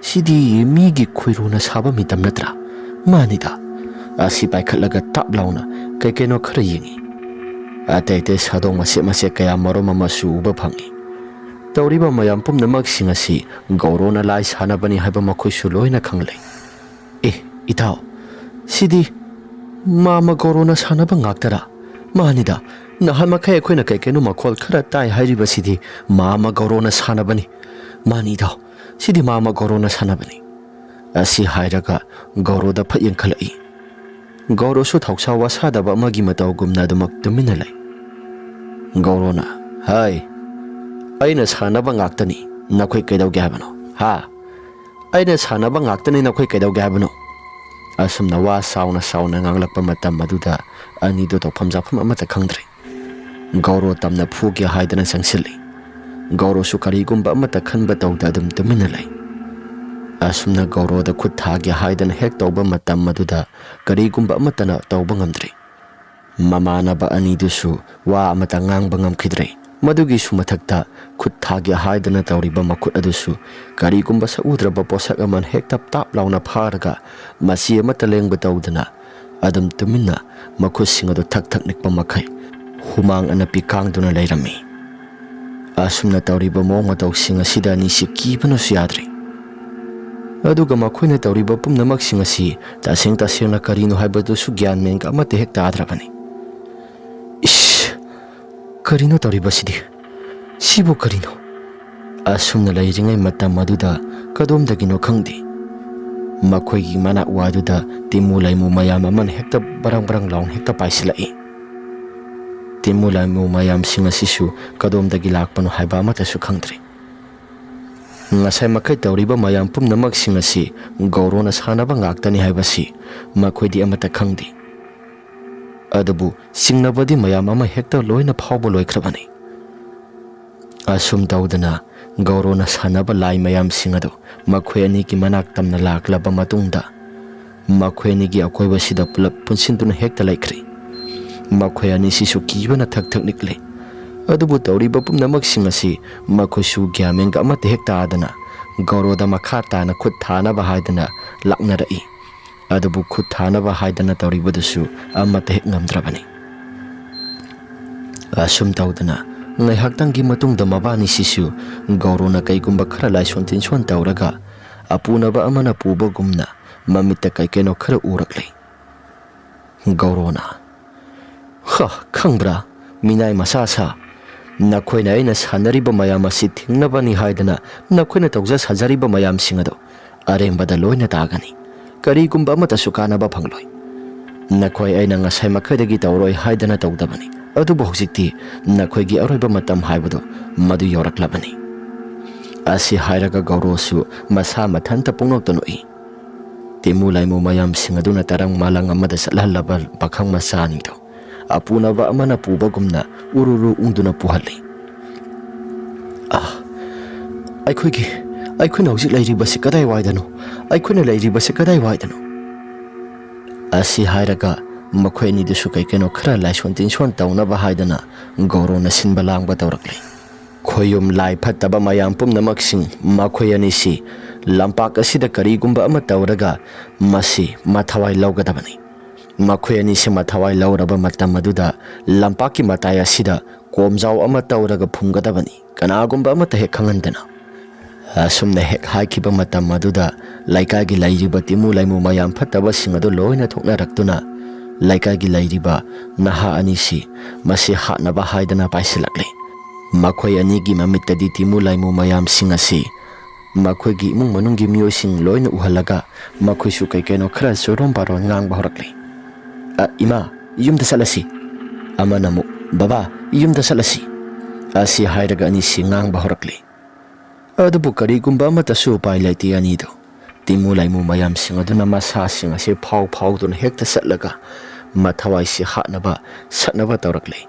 sidi migi khuiruna saba mitam natra manida asi paikhatlaga tap launa kaikeno khara yingi atete sadong mase kaya maro mama su uba phangi tawriba mayam pumnamak singasi gaurona lai sanabani haiba makhoi su loina khanglei itaw sidi mama gaurona sanaba ngaktara manida nahal makhai ekhoina kaikeno makhol khara tai hairiba sidi mama gaurona sanabani manida sidi mama gaurona sanabani asi hairaga gauroda phayen khalai gauro su thausa wasadaba magi mataw gumna damak tumina lai gaurona hai aina sanaba ngaktani nakhoi kaidawge habano ha aina sanaba ngaktani nakhoi kaidawge habano asumna wa sauna nganglakpa matam maduda ani do tofam jafam amata khangdre gauro tamna phuge haidana sangsilli gauro su karigumba amata khanba tawda dum tumina lai asumna gauro da khut thage haidana hek tawba matam maduda karigumba amatana tawba ngamdre mamana ba ani dusu wa amata ngang bangam khidre madugi sumathakta khut thage haidana tawriba makhut adusu karigumba sa udraba posak aman hek tap launa pharaga masi amata lengba tawdana adam tuminna makhut singadu thak nikpa makhai humang anapi kangduna leirami asumna tawriba mo mataw singa sida ni sikibano siyadre aduga makhoina tawriba pumnamak singasi tasengna karino haibadu su gyan meng amate hek tadrabani karino tawriba sibu karino asumna lairingai matam maduda kadomdagino khangdi makhoigi mana waduda timu laimu mayam aman hekta barang laung hekta paisilai timu laimu mayam singasisu kadomdagi lakpano haiba amata su khangdre ngasai makai tawriba mayam pumnamak singasi gaurona sanaba ngaktani haibasi makhoidi amata khangdi adabu singnabadi mayam ama hekta loina phawbo loikrabani Asum tawdana Gaurona sanaba lai mayamsing ado makhoi anigi manak tamna laklaba matungda makhoi anigi akoiba sida pulap punsintuna hekta laikri makhoi ani sisu kibana thak thak nikle adubu tawriba pumnamak singasi makhoi su gyamenga amate hekta adana Gauroda makha tana khut thana ba haidana lakna rai adubu khut thana ba haidana tawribadusu amate hek ngamdrabani asum tawdana ngai haktangi matungda mabani sisu Gaurona kaigumba khara laison tinson tawraga apunaba amana puba gumna mamita kaikeno khara urakle Gaurona ha khangbra minai masasa nakoina aina sanariba mayam asi thingnabani haidana nakoina tawja sajariba mayam singado arembada loina tagani karigumba amata sukanaba phangloi nakoi aina ngasai makhadagi tawroi haidana tawdabani adubu hojikti nakhoigi aroiba matam haibado madu yoraklabani asi hairaga Gaurosu masa mathanta pungnoktonoi timu laimu mayam singaduna tarang malang amada salhalaba pakhang masanido apunaba amana pubagumna ururu ungduna puhalli aikhoina hojik lairibasi kadai waidano aikhoina lairibasi kadai waidano asi hairaga makhoi ni dusu kaikeno khara laison tinson tawnaba haidana Gaurona sinba langba tawrakle khoyum lai phattaba mayam pumnamaksing makhoi ani si lampak asida karigumba ama tawraga masi mathawai laugadabani makhoi ani si mathawai lauraba matam aduda lampaki mataya sida komjau ama tawraga phumgadabani kanagumba ama hek khangandana asumna hek haikiba matam aduda laikagi lairiba timu laimu mayam phattaba singado loina thokna raktuna laikagi lairiba naha anisi masi hatnaba haidana paisilakle makhoi anigi mamittadi timu laimu mayam singasi makhoi gi imung manungi miyosing loina uhalaga makhoi su kaikeno khara sorom baron ngangba horakle ima yumda salasi amanamu baba yumda salasi asi hairaga anisi ngangba horakle adubu karigumba amata su pai laiti anido timu laimu mayam singaduna masa singase phau dun hekta satlaga mathawai si hatnaba satnaba tawrakle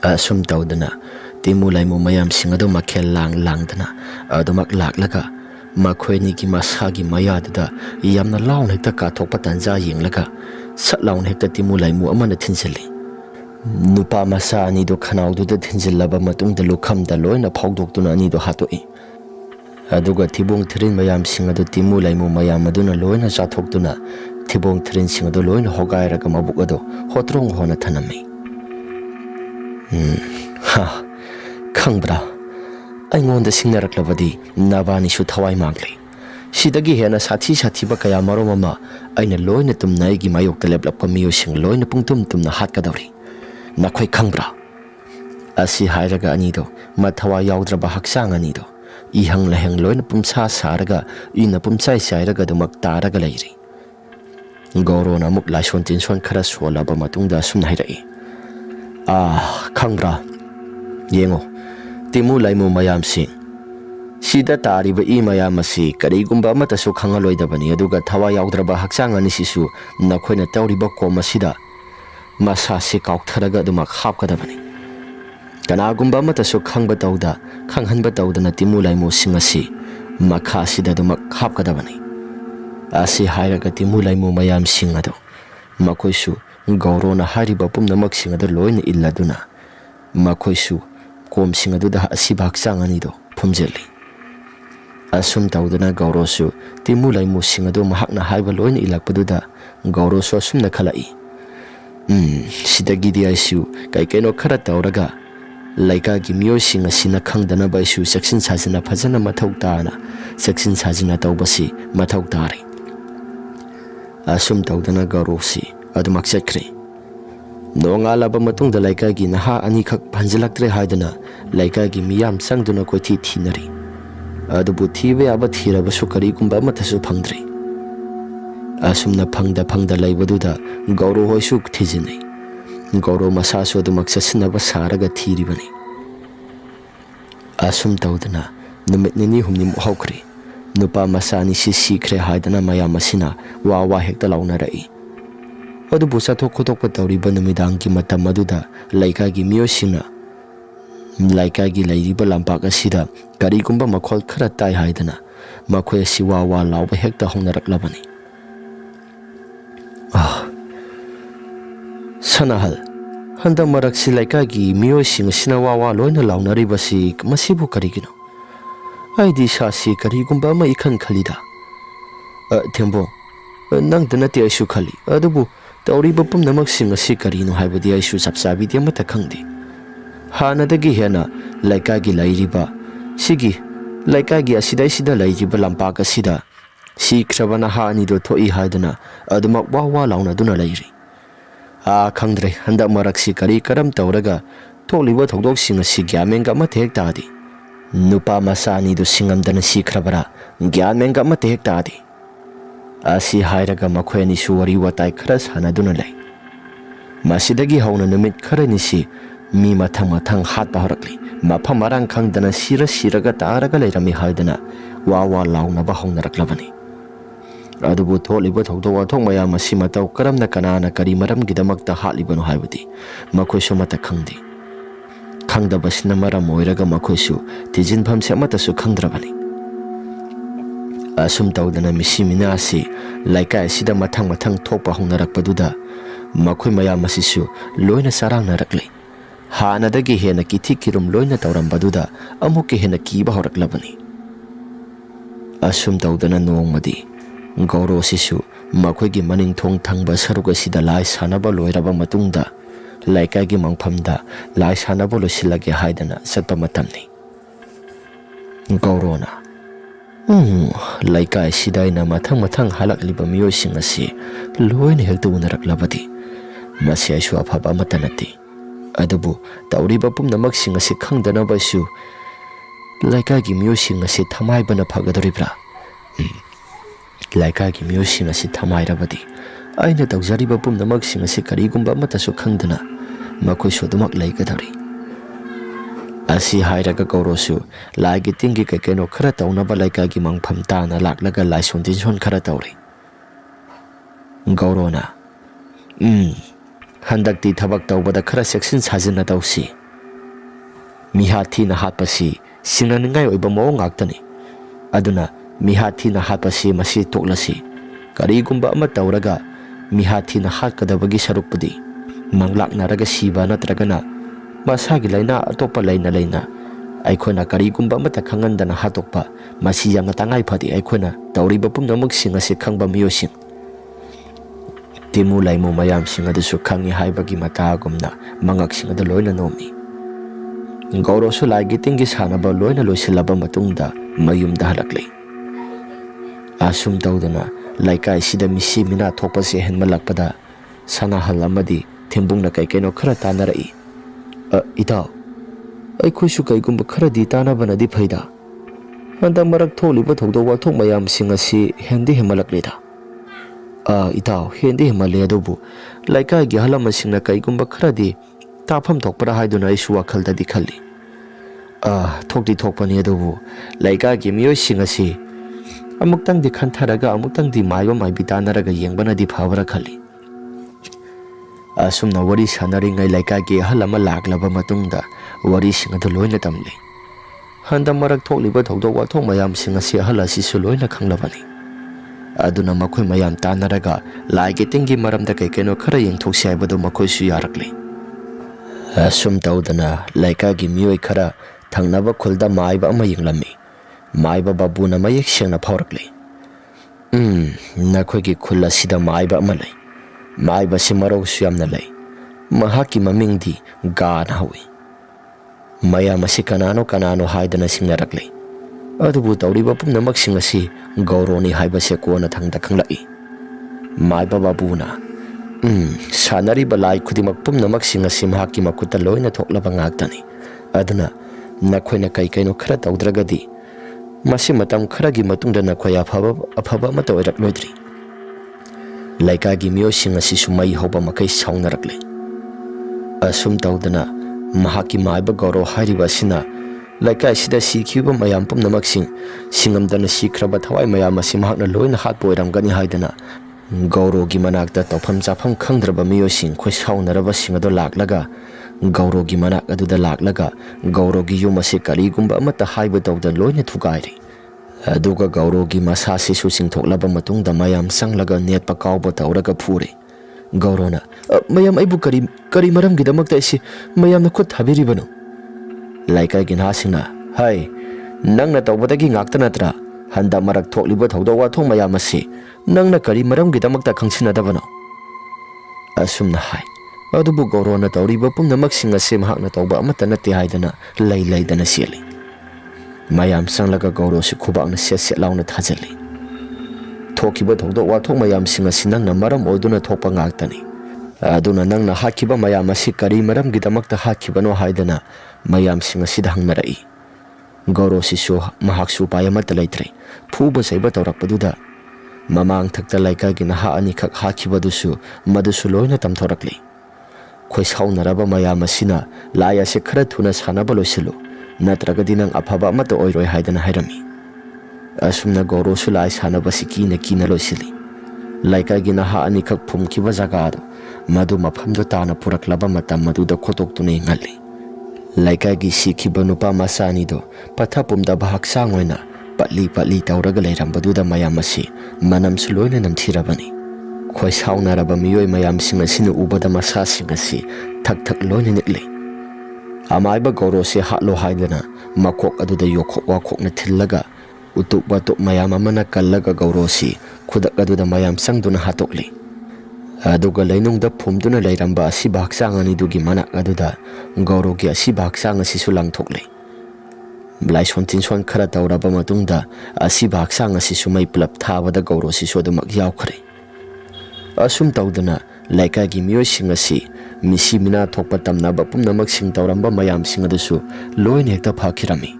asum tawdana timu laimu mayam singado makhel langdana adumak laklaga makhoi ni gi masagi mayadada yamna laun hekta ka thokpa tanja yenglaga satlaun hekta timu laimu amana thinjali nupa masa ani do khanaudu thinjillaba matungda lukhamda loina phawdoktuna ani do hatoi aduga thibong thirin mayam singado timu laimu mayam aduna loina chathokduna thibong thirin singado loina hogairaga mabuk ado hotrong hona thanami ha khangbra aingonda singnaraklabadi nabani su thawai mangli sidagi hena sathi ba kaya maromama aina loina tumnai gi mayok teleplap ka miyo sing loina pungtum tumna hatkadawri nakhoi khangbra asi hairaga anido mathawa yaudra haksang anido ihang laheng loina pumsa saraga ina pumsai sairaga dumak taraga lairi Gaurona muk laison tinson khara solaba matungda sum hairai khangbra yengo timu laimu mayam sing sida tariba I mayam asi karigumba amata su khangaloidabani aduga thawa yaudra haksang ani sisu nakhoina tawriba koma sida masa si kauktharaga dumak hapkadabani kanagumba amata su khangba tawda khanghanba tawdana timu laimu singasi makha sida dumak hapkadabani asi hairaga timu laimu mayam singado makoisu Gaurona hariba pumnamak singado loina illaduna makoisu kom singado da asiba haksang anido phumjeli asum tawdana Gaurosu timu laimu singado mahakna haiba loina ilakpaduda Gaurosu asumna khalai sidagi di aisu kaikeno khara tawraga laika gi myo singa sina khangdana baisu section sajina phajana mathau tana section sajina tawbasi mathau tari asum tawdana Gaurosi adumak chakre nongala ba matungda laika gi naha ani khak phanjilaktre haidana laika gi miyam sangduna koithi thinari adubu thibe aba thiraba sukari kumba mathasu phangdri asumna phangda laibaduda Gauro hoisu thijinai Gauro masasu adumak sasinaba saraga thiribani asum tawdana numit nini humni muhaukri nupa masani sikhre haidana mayam asina wa hekta launa rai adubu sathok khotok tawriba numidang ki matam aduda laika gi miyosina laikai lairiba lampak asida karigumba makhol khara tai haidana makhoi asi wa wa lauba hekta honaraklabani. Sanahal handa marak si laikai miyoi sing sina wa wa loina launariba si masibu karigino aidi sa si karigumba ma ikhan khalida thembo nang dana te aisu khali adubu tauriba pumnamak sing asi karino haibadi aisu sapsabi de mata khangdi hanadagi hena laikai lairiba sigi laikai asidai sida lairiba lampak asida si khrabana ha ani do thoi haidana aduma wa wa launa duna lairi khangdre handa marak si kari karam tauraga tholiba thodok sing asi gyamenga ma thek tadi nupa masani do singamdana si khrabara gyamenga ma thek tadi asi hairaga makhoi ni suwari watai khara sanaduna lai masidagi hauna numit khara ni si mi mathang mathang hat baharakli mapham marang khangdana siraga taraga leirami haidana wa wa launa ba honaraklabani adubu tholiba thogdo wa thong maya masi matau karamna kanana kari maram gidamakta halibano haibadi makhoi su mata khangdi khangda basna maram oiraga makhoi su tijin pham se mata su khangdrabani asum tawdana misi mina asi laikai sida mathang mathang thokpa hongnarakpaduda makhoi maya masi su loina sarang narakle hanadagi hena kithi kirum loina tawrambaduda amuke hena kiba horaklabani asum tawdana nongmadi Gauro sisu makhoi gi maning thong thangba saruga sida lai sanaba loiraba matungda laikai gi mangphamda lai sanaba losilage haidana satpa matamni Gauro na laikai sidai na mathang mathang halakliba miyoi sing asi loina hekta unaraklabadi masi aisu aphaba matanati adubu tauriba pumnamak sing asi khangdana baisu laikai gi miyoi sing asi thamai bana phagadoribra laikai gi miyoi sing asi thamairabadi aina tawjariba pumnamak sing asi karigumba matasu khangdana makhoi sodumak laigadari asi hairaga Gaurosu lai gi tingi kekeno khara taunaba laikai gi mangpham tana laklaga lai sondinson khara tauri Gaurona handakti thabak tawbada khara seksin sajina tawsi mihathi na hatpasi singaningai oiba mo ngaktani aduna mihathi na hatpasi masi toklasi karigumba ama tawraga mihathi na hatkadabagi sarukpudi manglaknaraga siba natragana masagi laina atopa laina aikhona karigumba mata khangandana hatokpa masi yamna tangai phadi aikhona tawriba pumnamak sing ase khangba miyosing timu laimu mayam sing adu su khangi haibagi mata gumna mangak sing adu loina nomi Gauro su lai gitingi sanaba loina loisilaba matungda mayumda halakle asum tawdana laikai sida misi mina thokpa se henmalakpada sanahal amadi thembungna kaikeno khara tanarai itaw aikhoi su kaigumba khara di tanabanadi phaida handa marak tholiba thogdo wathok mayam sing asi hendi hemalakleda itaw hendi hemale adubu laikai gi halama singna kaigumba khara di tafam thokpara haiduna isu wakhalda di khalli thokdi thokpani adubu laikai gi miyoi sing asi amuktang di khantharaga amuktang di maiba maibi tanaraga yengbana di phawara khali asumna wari sanari ngai laikai gi halama laklaba matungda wari singa do loina tamli handa marak thokliba thogdo wa thok mayam singa si hala si su loina khanglabani aduna makhoi mayam tanaraga lai gi tingi maramda kaikeno khara yengthok sai bado makhoi su yarakli asum tawdana laikai gi miyoi khara thangnaba khulda maiba ama yenglami Maiba babu na mayek siyang napawrakli nakhoi gi khula sida maiba ama lai maiba si maraw suyam na lai mahaki mamingdi ga na hawi maya masi kanano haidana singnarakli adubu tawriba pumnamak sing asi Gauroni haiba se kona thangda khanglai maiba babu na sanariba lai khudimak pumnamak sing asi mahaki makuta loina thoklaba ngaktani aduna nakhoi na kaino khara tawdragadi masi matam khara gi matungda nakhoi aphaba mata oirakloidri laikai gi miyoi sing asi sumai hoba makai saungnarakle asum tawdana mahaki maiba Gauro hairiba sina laikai sida sikhiba mayam pumnamak singamdana sikraba thawai mayam asi mahakna loina hatpo oiramgani haidana Gauro gi manakta tawpham chafam khangdraba miyoi sing khoi saunaraba sing ado laklaga Gaurogi manak aduda laklaga Gaurogi yum ase karigumba amata haiba tawda loina thugairi. Aduga Gaurogi masasi su singthoklaba matungda mayam sanglaga netpa kawba tawraga phuri. Gaurona mayam aibu kari maramgidamakta isi mayamna khut thabiribano. Laikagi nahasingna hai nangna tawbadagi ngakta natra handa marak thokliba thawda wathong mayam ase nangna kari maramgidamakta khangsinadabano. Asumna hai adubu Gaurona tawriba pumnamak sing ase mahakna tawba amata nate haidana laidana siali. Mayam sanglaga Gauro si khubakna set launa thajali. Thokiba thawda wathong mayam sing ase nangna maram oiduna thokpa ngaktani. Aduna nangna hakiba mayam ase kari maramgidamakta hakibano haidana mayam sing ase hangnarai. Gauro si su mahaksu payamata laitre phuba saiba tawrakpaduda mamang thakta laikagi naha ani khak hakibadusu madusu loina tamthorakli. Khoi saunaraba mayam asina laya se khara thuna sanaba loisilu natragadi nang afaba amata oiroi haidana hairami. Asumna Gauro su lai sanaba kina loisili. Laikagi naha ani khak phumkiba jagado madu mafamdo tana puraklaba matam maduda khotoktune ngali. Laikagi sikiba nupa masanido pathapumda bahaksang oina patli tawraga leirambaduda mayam asi manam su loina namthirabani. Khoi saunaraba miyoi mayam sing asina ubada masa sing asi thak loina nikli. Amaiba Gauro se hatlo haidana makok aduda yokhok wakhokna thillaga utuk batuk mayam amana kallaga Gauro si khudak aduda mayam sangduna hatokli. Aduga lainungda phumduna leiramba asi bahaksang anidugi manak aduda Gaurogi asi bahaksang asi su langthokli. Laison tinson khara tawraba matungda asi bahaksang asi su mai pulap thabada Gauro si sodumak yawkhre. Asum tawdana laikagi miyoi sing asi misi mina thokpa tamnaba pumnamak sing tawramba mayam sing adusu loina hekta phakirami.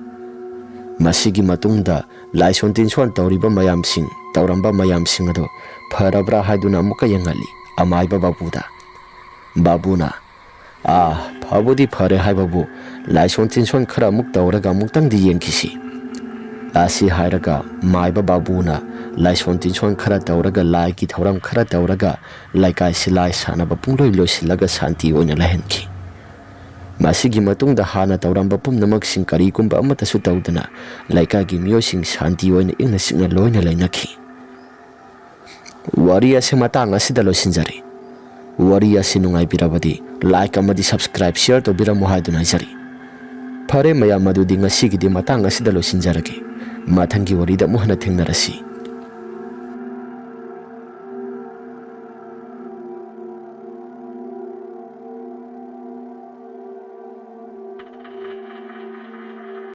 Masigi matungda laison tinson tawriba mayam sing tawramba mayam sing adu pharabra haiduna amuka yangali amaiba babuda. Babuna phabudi phare haibabu laison tinson khara amuk tawraga amuktangdi yengkisi. Asi hairaga maiba babuna laison tinson khara tawraga lai ki thoram khara tawraga laikai silai sanaba pungloi loisilaga santi oina lahenki. Masigi matungda hana tawramba pumnamak sing karigumba amata su tawdana laikagi miyoi sing santi oina ingna singna loina lainaki. Wari ase matang asida loisinjari. Wari ase nungaibirabadi like amadi subscribe share tobiramu haiduna haijari. Phare mayam adudi ngasigidi matang asida loisinjarage. Mathangi warida muhana thengnarasi.